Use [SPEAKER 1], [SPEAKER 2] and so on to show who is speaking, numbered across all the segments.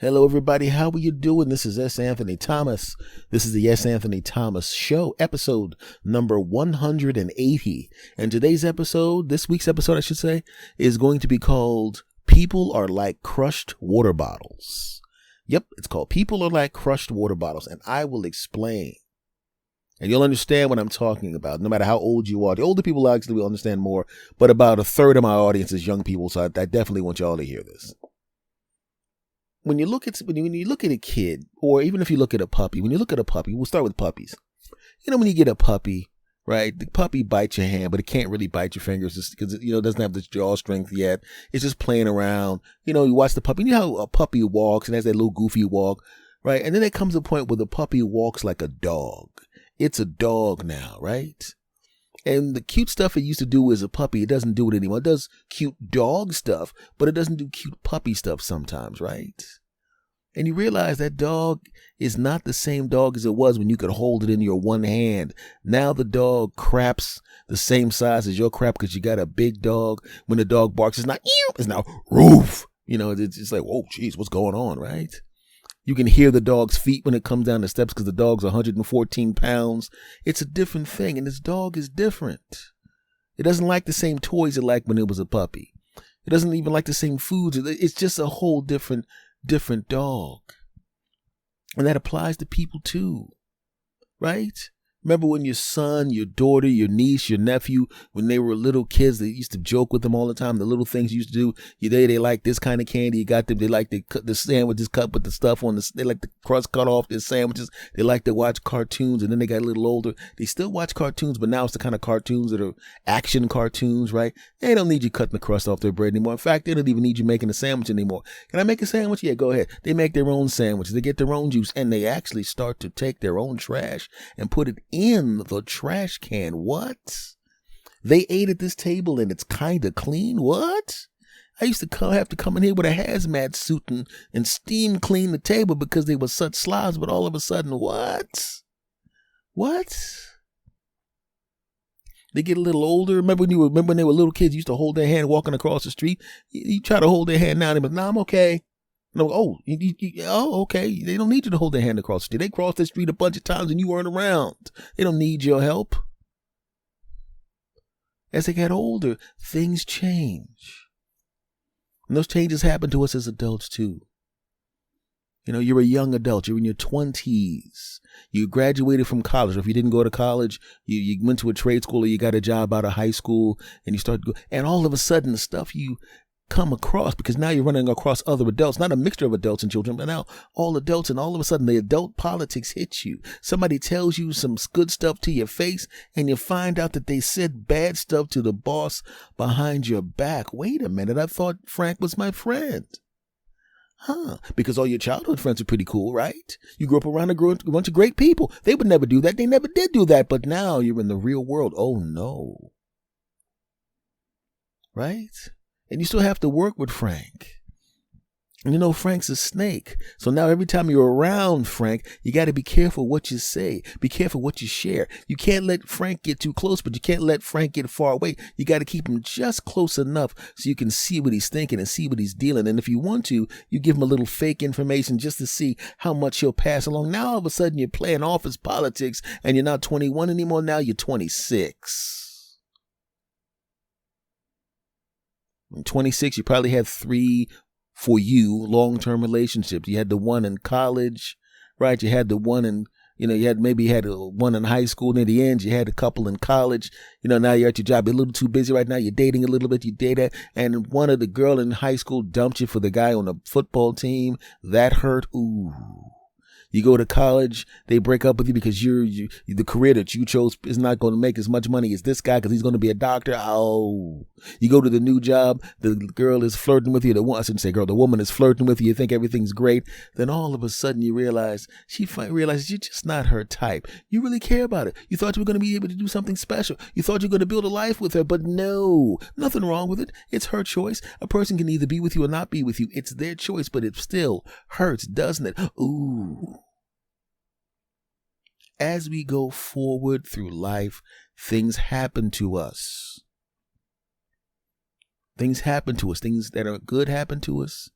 [SPEAKER 1] Hello, everybody. How are you doing? This is S. Anthony Thomas. This is the S. Anthony Thomas Show, episode number 180. And this week's episode, I should say, is going to be called People Are Like Crushed Water Bottles. Yep, it's called People Are Like Crushed Water Bottles, and I will explain. And you'll understand what I'm talking about, no matter how old you are. The older people actually will understand more, but about a third of my audience is young people, so I definitely want y'all to hear this. When you look at a kid, or even if you look at a puppy, we'll start with puppies. You know, when you get a puppy, right? The puppy bites your hand, but it can't really bite your fingers just because it doesn't have the jaw strength yet. It's just playing around. You know, you watch the puppy. You know how a puppy walks and has that little goofy walk, right? And then there comes a point where the puppy walks like a dog. It's a dog now, right? And the cute stuff it used to do as a puppy, it doesn't do it anymore. It does cute dog stuff, but it doesn't do cute puppy stuff sometimes, right? And you realize that dog is not the same dog as it was when you could hold it in your one hand. Now the dog craps the same size as your crap because you got a big dog. When the dog barks, it's not ew, it's now roof. You know, it's just like, whoa, geez, what's going on, right? You can hear the dog's feet when it comes down the steps because the dog's 114 pounds. It's a different thing, and this dog is different. It doesn't like the same toys it liked when it was a puppy. It doesn't even like the same foods. It's just a whole different dog. And that applies to people too, right? Remember when your son, your daughter, your niece, your nephew, when they were little kids, they used to joke with them all the time. The little things you used to do. They like this kind of candy. You got them. They like to cut the sandwiches, cut with the stuff on the. They like the crust cut off their sandwiches. They like to watch cartoons. And then they got a little older. They still watch cartoons, but now it's the kind of cartoons that are action cartoons, right? They don't need you cutting the crust off their bread anymore. In fact, they don't even need you making a sandwich anymore. Can I make a sandwich? Yeah, go ahead. They make their own sandwiches. They get their own juice, and they actually start to take their own trash and put it in the trash can. What? They ate at this table and it's kind of clean? What? I used to have to come in here with a hazmat suit and steam clean the table because they were such slobs, but all of a sudden, what? They get a little older. Remember when they were little kids, you used to hold their hand walking across the street? You try to hold their hand now, and they're like, nah, I'm okay. No, okay. They don't need you to hold their hand across the street. They crossed the street a bunch of times and you weren't around. They don't need your help. As they get older, things change. And those changes happen to us as adults too. You know, you're a young adult. You're in your 20s. You graduated from college. Or if you didn't go to college, you went to a trade school or you got a job out of high school and you start to go. And all of a sudden, the stuff you come across, because now you're running across other adults, not a mixture of adults and children, but now all adults, and all of a sudden the adult politics hits you. Somebody tells you some good stuff to your face and you find out that they said bad stuff to the boss behind your back. Wait a minute, I thought Frank was my friend. Because all your childhood friends are pretty cool, right? You grew up around a bunch of great people. They would never do that. They never did do that. But now you're in the real world. Oh no. Right? And you still have to work with Frank. And you know, Frank's a snake. So now every time you're around Frank, you got to be careful what you say. Be careful what you share. You can't let Frank get too close, but you can't let Frank get far away. You got to keep him just close enough so you can see what he's thinking and see what he's dealing. And if you want to, you give him a little fake information just to see how much he'll pass along. Now all of a sudden you're playing office politics and you're not 21 anymore. Now you're 26. In 26, you probably had 3 for you long-term relationships. You had the one in college, right? You had the one in, you had one in high school. Near the end, you had a couple in college. Now you're at your job. You're a little too busy right now. You're dating a little bit. You date that. And one of the girl in high school dumped you for the guy on the football team. That hurt. Ooh. You go to college, they break up with you because the career that you chose is not going to make as much money as this guy because he's going to be a doctor. Oh, you go to the new job, the girl is flirting with you. The woman is flirting with you. You think everything's great. Then all of a sudden you realize realizes you're just not her type. You really care about it. You thought you were going to be able to do something special. You thought you were going to build a life with her, but no, nothing wrong with it. It's her choice. A person can either be with you or not be with you. It's their choice, but it still hurts, doesn't it? Ooh. As we go forward through life, things happen to us. Things happen to us. Things that are good happen to us,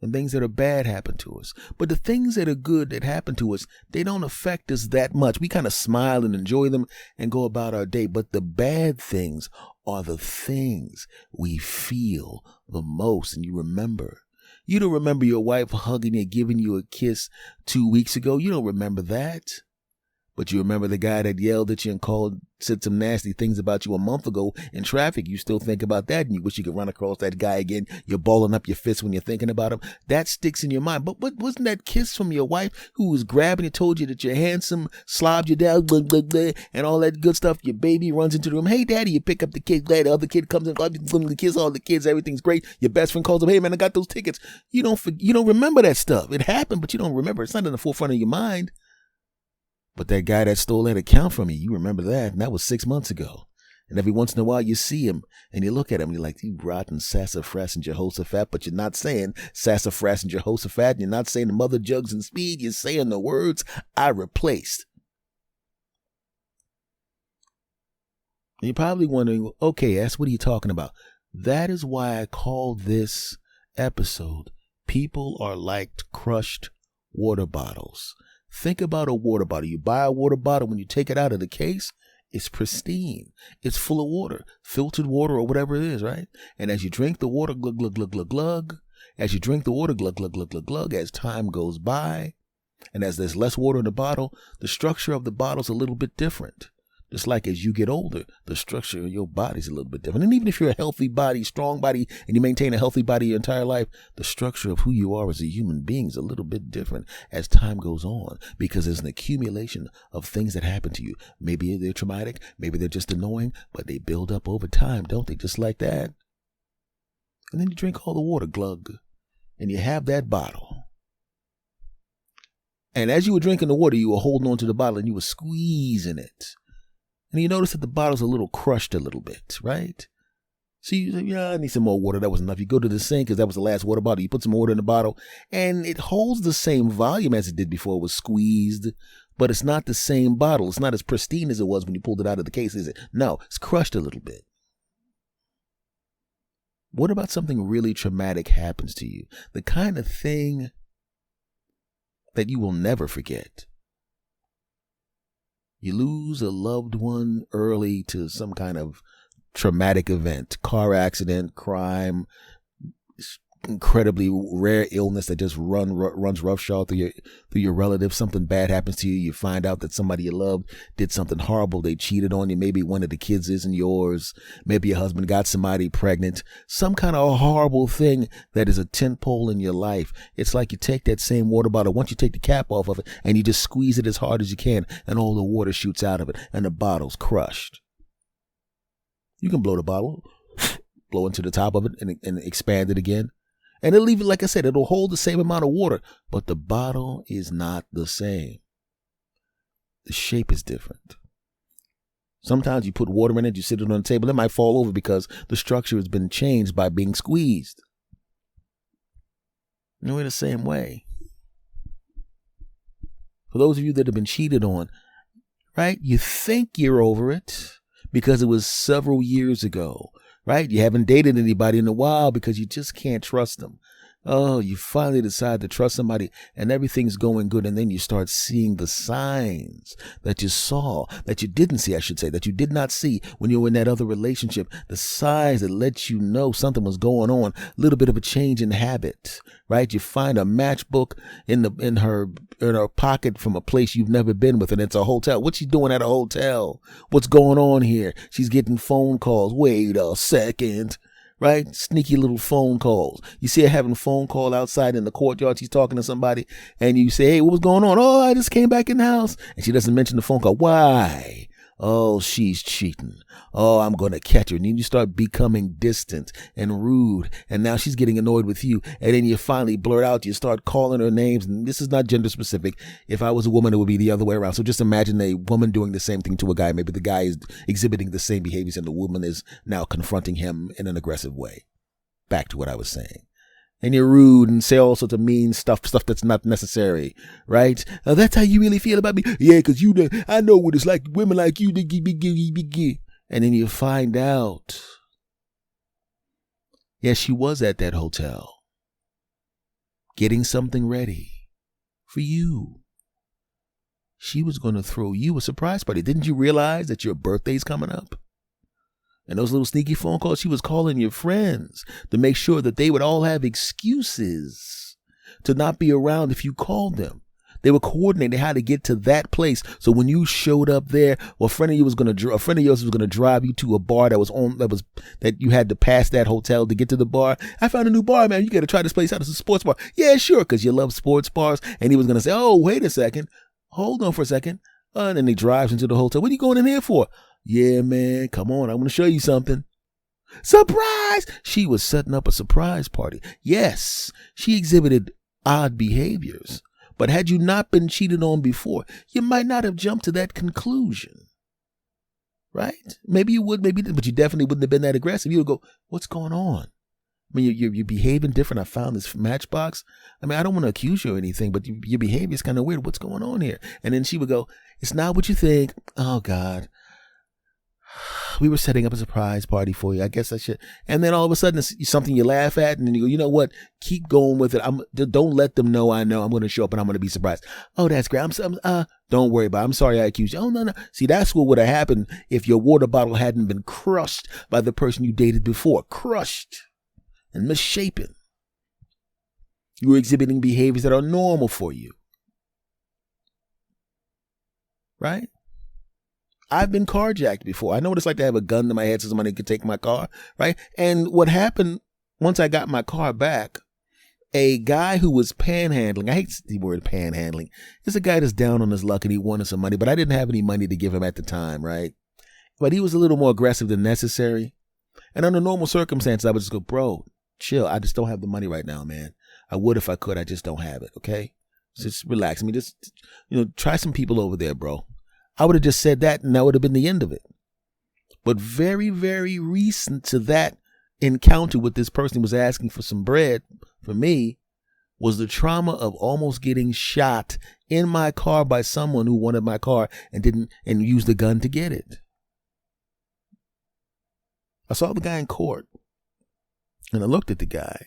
[SPEAKER 1] when things that are bad happen to us. But the things that are good that happen to us, they don't affect us that much. We kind of smile and enjoy them and go about our day. But the bad things are the things we feel the most. And you don't remember your wife hugging you, giving you a kiss 2 weeks ago. You don't remember that. But you remember the guy that yelled at you and said some nasty things about you a month ago in traffic. You still think about that, and you wish you could run across that guy again. You're balling up your fists when you're thinking about him. That sticks in your mind. But wasn't that kiss from your wife who was grabbing you, told you that you're handsome, slobbed you down, blah, blah, blah, and all that good stuff? Your baby runs into the room. Hey, daddy, you pick up the kid. Glad the other kid comes in, kiss all the kids. Everything's great. Your best friend calls him. Hey, man, I got those tickets. You don't remember that stuff. It happened, but you don't remember. It's not in the forefront of your mind. But that guy that stole that account from you remember that, and that was 6 months ago. And every once in a while you see him, and you look at him, and you're like, you rotten sassafras and Jehoshaphat, but you're not saying sassafras and Jehoshaphat, and you're not saying the mother jugs and speed, you're saying the words I replaced. And you're probably wondering, okay, that's what are you talking about? That is why I call this episode, People Are Like Crushed Water Bottles. Think about a water bottle. You buy a water bottle, when you take it out of the case, it's pristine. It's full of water, filtered water or whatever it is, right? And as you drink the water, glug, glug, glug, glug, glug. As you drink the water, glug, glug, glug, glug, glug. As time goes by, and as there's less water in the bottle, the structure of the bottle's a little bit different. Just like as you get older, the structure of your body's a little bit different. And even if you're a healthy body, strong body, and you maintain a healthy body your entire life, the structure of who you are as a human being is a little bit different as time goes on, because there's an accumulation of things that happen to you. Maybe they're traumatic, maybe they're just annoying, but they build up over time, don't they? Just like that. And then you drink all the water, glug, and you have that bottle. And as you were drinking the water, you were holding on to the bottle and you were squeezing it. And you notice that the bottle's a little crushed a little bit, right? So you say, yeah, I need some more water. That was enough. You go to the sink because that was the last water bottle. You put some water in the bottle and it holds the same volume as it did before it was squeezed, but it's not the same bottle. It's not as pristine as it was when you pulled it out of the case, is it? No, it's crushed a little bit. What about something really traumatic happens to you? The kind of thing that you will never forget. You lose a loved one early to some kind of traumatic event, car accident, crime, incredibly rare illness that just runs roughshod through your relatives. Something bad happens to you. You find out that somebody you loved did something horrible. They cheated on you. Maybe one of the kids isn't yours. Maybe your husband got somebody pregnant. Some kind of horrible thing that is a tentpole in your life. It's like you take that same water bottle. Once you take the cap off of it and you just squeeze it as hard as you can, and all the water shoots out of it and the bottle's crushed. You can blow the bottle, blow into the top of it and expand it again. And it'll even, like I said, it'll hold the same amount of water, but the bottle is not the same. The shape is different. Sometimes you put water in it, you sit it on the table, it might fall over because the structure has been changed by being squeezed. And we're the same way. For those of you that have been cheated on, right? You think you're over it because it was several years ago. Right? You haven't dated anybody in a while because you just can't trust them. Oh, you finally decide to trust somebody and everything's going good. And then you start seeing the signs that you saw, that you didn't see, I should say, that you did not see when you were in that other relationship. The signs that let you know something was going on, a little bit of a change in habit, right? You find a matchbook in her pocket from a place you've never been with, and it's a hotel. What's she doing at a hotel? What's going on here? She's getting phone calls. Wait a second. Right? Sneaky little phone calls. You see her having a phone call outside in the courtyard. She's talking to somebody and you say, hey, what was going on? Oh, I just came back in the house. And she doesn't mention the phone call. Why? Oh, she's cheating. Oh, I'm going to catch her. And then you start becoming distant and rude. And now she's getting annoyed with you. And then you finally blurt out, you start calling her names. And this is not gender specific. If I was a woman, it would be the other way around. So just imagine a woman doing the same thing to a guy. Maybe the guy is exhibiting the same behaviors and the woman is now confronting him in an aggressive way. Back to what I was saying. And you're rude and say all sorts of mean stuff that's not necessary, right? That's how you really feel about me? Yeah, because I know what it's like, women like you. And then you find out, yeah, she was at that hotel. getting something ready for you. She was going to throw you a surprise party. Didn't you realize that your birthday's coming up? And those little sneaky phone calls, she was calling your friends to make sure that they would all have excuses to not be around if you called them. They were coordinating how to get to that place. So when you showed up there, well, a friend of yours was going to drive you to a bar that you had to pass that hotel to get to the bar. I found a new bar, man. You got to try this place out. It's a sports bar. Yeah, sure, because you love sports bars. And he was going to say, oh, wait a second. Hold on for a second. And then he drives into the hotel. What are you going in here for? Yeah, man, come on. I want to show you something. Surprise! She was setting up a surprise party. Yes, she exhibited odd behaviors. But had you not been cheated on before, you might not have jumped to that conclusion. Right? Maybe you would, maybe, but you definitely wouldn't have been that aggressive. You would go, what's going on? I mean, you're behaving different. I found this matchbox. I mean, I don't want to accuse you or anything, but your behavior is kind of weird. What's going on here? And then she would go, it's not what you think. Oh, God. We were setting up a surprise party for you. I guess I should. And then all of a sudden, it's something you laugh at, and then you go, you know what? Keep going with it. Don't let them know I know I'm going to show up and I'm going to be surprised. Oh, that's great. Don't worry about it. I'm sorry I accused you. Oh, no. See, that's what would have happened if your water bottle hadn't been crushed by the person you dated before. Crushed and misshapen. You were exhibiting behaviors that are normal for you. Right? I've been carjacked before. I know what it's like to have a gun to my head so somebody could take my car, right? And what happened once I got my car back, a guy who was panhandling, I hate the word panhandling, is a guy that's down on his luck and he wanted some money, but I didn't have any money to give him at the time, right? But he was a little more aggressive than necessary. And under normal circumstances, I would just go, bro, chill. I just don't have the money right now, man. I would if I could. I just don't have it, okay? Just relax. I mean, just, try some people over there, bro. I would have just said that and that would have been the end of it. But very, very recent to that encounter with this person who was asking for some bread for me was the trauma of almost getting shot in my car by someone who wanted my car and used the gun to get it. I saw the guy in court and I looked at the guy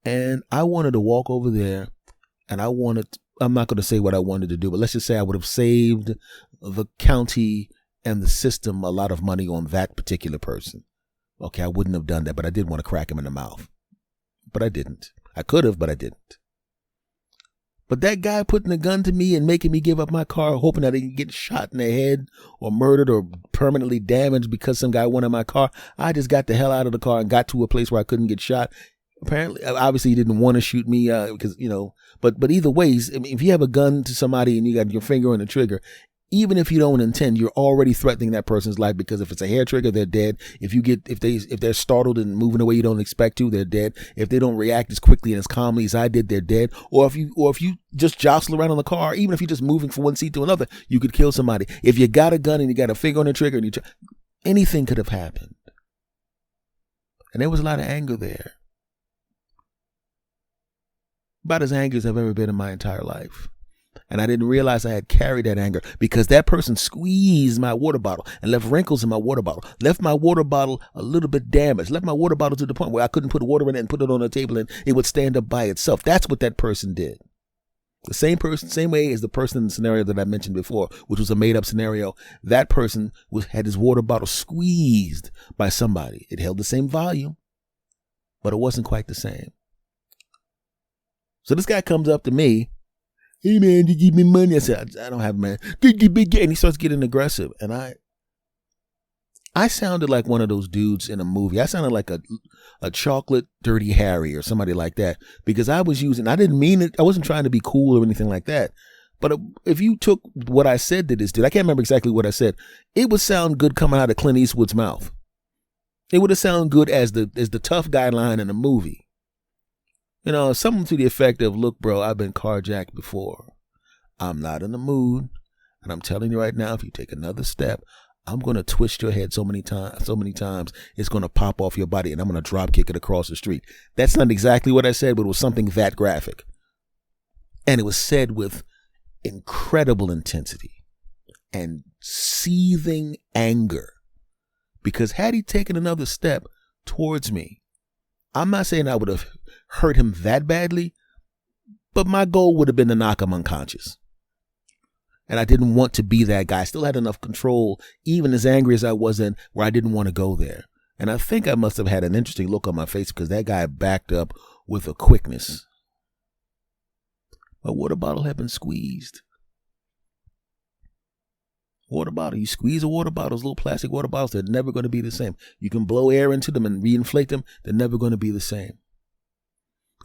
[SPEAKER 1] and I wanted to walk over there and I'm not going to say what I wanted to do, but let's just say I would have saved the county and the system a lot of money on that particular person. Okay, I wouldn't have done that, but I did want to crack him in the mouth. But I didn't. I could have, but I didn't. But that guy putting a gun to me and making me give up my car, hoping that I didn't get shot in the head or murdered or permanently damaged because some guy wanted my car, I just got the hell out of the car and got to a place where I couldn't get shot. Apparently, obviously, he didn't want to shoot me because, but either ways, I mean, if you have a gun to somebody and you got your finger on the trigger, even if you don't intend, you're already threatening that person's life because if it's a hair trigger, they're dead. If they're startled and moving away you don't expect to, they're dead. If they don't react as quickly and as calmly as I did, they're dead. Or if you just jostle around on the car, even if you're just moving from one seat to another, you could kill somebody. If you got a gun and you got a finger on the trigger and anything could have happened. And there was a lot of anger there. About as angry as I've ever been in my entire life. And I didn't realize I had carried that anger because that person squeezed my water bottle and left wrinkles in my water bottle, left my water bottle a little bit damaged, left my water bottle to the point where I couldn't put water in it and put it on the table and it would stand up by itself. That's what that person did. The same way as the person in the scenario that I mentioned before, which was a made up scenario. That person had his water bottle squeezed by somebody. It held the same volume, but it wasn't quite the same. So this guy comes up to me. Hey, man, did you give me money? I said, I don't have it, man. And he starts getting aggressive. And I sounded like one of those dudes in a movie. I sounded like a chocolate Dirty Harry or somebody like that because I didn't mean it. I wasn't trying to be cool or anything like that. But if you took what I said to this dude, I can't remember exactly what I said. It would sound good coming out of Clint Eastwood's mouth. It would have sounded good as the tough guy line in a movie. Something to the effect of, look, bro, I've been carjacked before. I'm not in the mood. And I'm telling you right now, if you take another step, I'm going to twist your head so many times, it's going to pop off your body and I'm going to drop kick it across the street. That's not exactly what I said, but it was something that graphic. And it was said with incredible intensity and seething anger. Because had he taken another step towards me, I'm not saying I would have hurt him that badly, But my goal would have been to knock him unconscious. And I didn't want to be that guy. I still had enough control, even as angry as I was in, where I didn't want to go there. And I think I must have had an interesting look on my face because that guy backed up with a quickness. My water bottle had been squeezed. Water bottle. You squeeze a water bottle, those little plastic water bottles, they're never going to be the same. You can blow air into them and reinflate them. They're never going to be the same.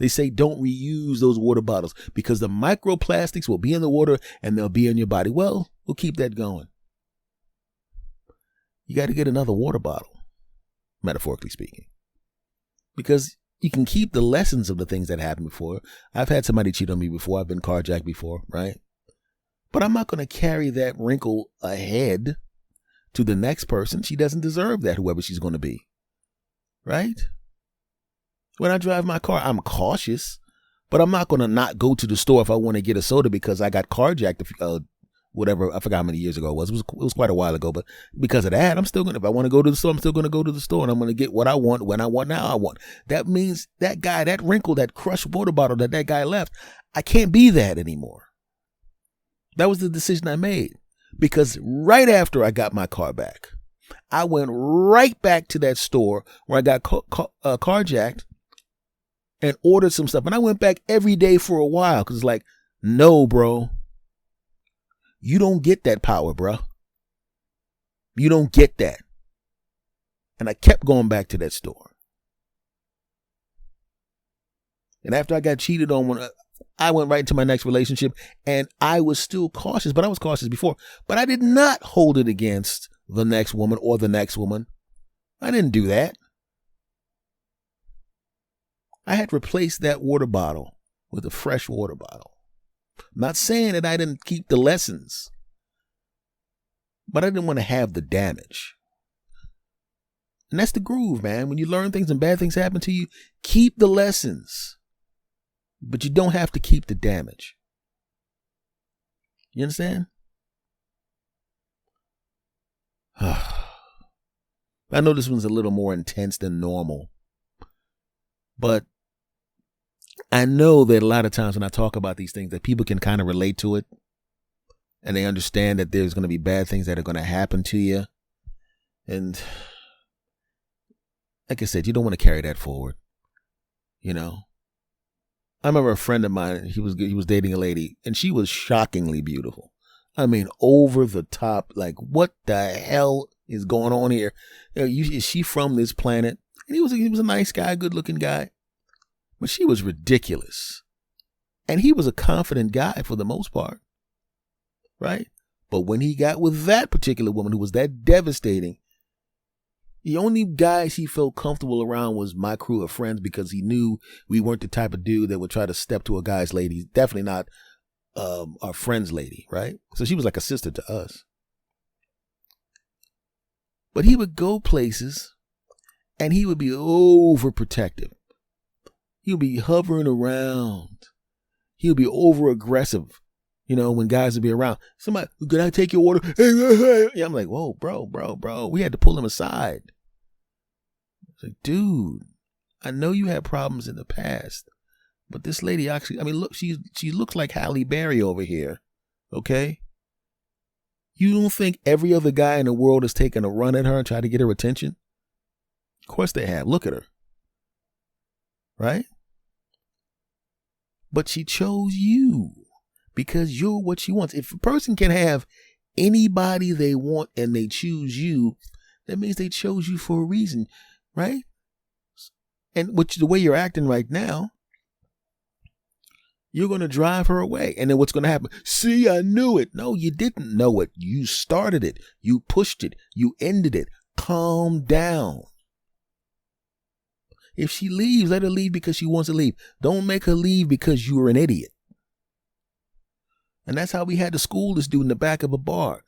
[SPEAKER 1] They say don't reuse those water bottles because the microplastics will be in the water and they'll be in your body. Well, we'll keep that going. You got to get another water bottle, metaphorically speaking, because you can keep the lessons of the things that happened before. I've had somebody cheat on me before. I've been carjacked before, right? But I'm not going to carry that wrinkle ahead to the next person. She doesn't deserve that, whoever she's going to be, right? When I drive my car, I'm cautious, but I'm not going to not go to the store if I want to get a soda because I got carjacked, whatever. I forgot how many years ago it was. It was quite a while ago, but because of that, I'm still going to, if I want to go to the store, I'm still going to go to the store and I'm going to get what I want, when I want, now I want. That means that guy, that wrinkle, that crushed water bottle that guy left, I can't be that anymore. That was the decision I made because right after I got my car back, I went right back to that store where I got carjacked and ordered some stuff. And I went back every day for a while because it's like, no, bro, you don't get that power, bro. You don't get that. And I kept going back to that store. And after I got cheated on, I went right into my next relationship and I was still cautious, but I was cautious before. But I did not hold it against the next woman or the next woman. I didn't do that. I had replaced that water bottle with a fresh water bottle. I'm not saying that I didn't keep the lessons, but I didn't want to have the damage. And that's the groove, man. When you learn things and bad things happen to you, keep the lessons, but you don't have to keep the damage. You understand? I know this one's a little more intense than normal, but I know that a lot of times when I talk about these things that people can kind of relate to it and they understand that there's going to be bad things that are going to happen to you. And like I said, you don't want to carry that forward. You know, I remember a friend of mine, he was dating a lady and she was shockingly beautiful. I mean, over the top, like what the hell is going on here? Is she from this planet? And he was a nice guy, good looking guy. But she was ridiculous. And he was a confident guy for the most part. Right? But when he got with that particular woman who was that devastating, the only guys he felt comfortable around was my crew of friends because he knew we weren't the type of dude that would try to step to a guy's lady. Definitely not our friend's lady, right? So she was like a sister to us. But he would go places and he would be overprotective. He would be hovering around. He would be over aggressive. You know, when guys would be around, somebody, could I take your water? Yeah, I'm like, whoa, bro. We had to pull him aside. It's like, dude, I know you had problems in the past, but this lady actually, I mean, look, she looks like Halle Berry over here. Okay. You don't think every other guy in the world has taken a run at her and tried to get her attention? Of course they have. Look at her. Right? But she chose you because you're what she wants. If a person can have anybody they want and they choose you, that means they chose you for a reason, right? And the way you're acting right now, you're going to drive her away. And then what's going to happen? See, I knew it. No, you didn't know it. You started it. You pushed it. You ended it. Calm down. If she leaves, let her leave because she wants to leave. Don't make her leave because you were an idiot. And that's how we had to school this dude in the back of a bar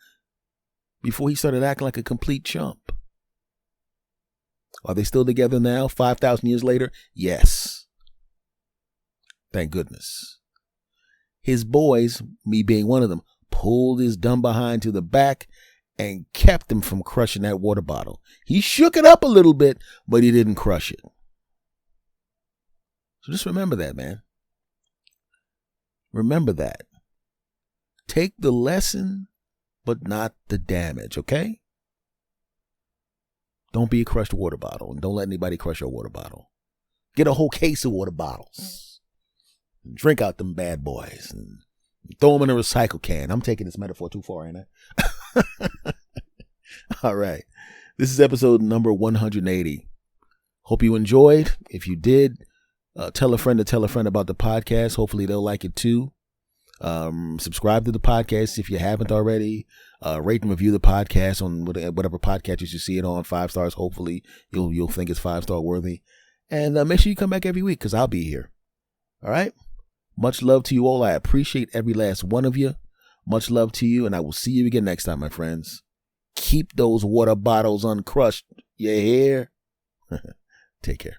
[SPEAKER 1] before he started acting like a complete chump. Are they still together now, 5,000 years later? Yes. Thank goodness. His boys, me being one of them, pulled his dumb behind to the back and kept him from crushing that water bottle. He shook it up a little bit, but he didn't crush it. So just remember that, man. Remember that. Take the lesson, but not the damage, okay? Don't be a crushed water bottle, and don't let anybody crush your water bottle. Get a whole case of water bottles. Drink out them bad boys and throw them in a recycle can. I'm taking this metaphor too far, ain't I? All right. This is episode number 180. Hope you enjoyed. If you did, tell a friend to tell a friend about the podcast. Hopefully they'll like it too. Subscribe to the podcast if you haven't already. Rate and review the podcast on whatever podcatchers you see it on. 5 stars. Hopefully you'll think it's 5-star worthy. And make sure you come back every week because I'll be here. All right. Much love to you all. I appreciate every last one of you. Much love to you, and I will see you again next time, my friends. Keep those water bottles uncrushed. You hear? Take care.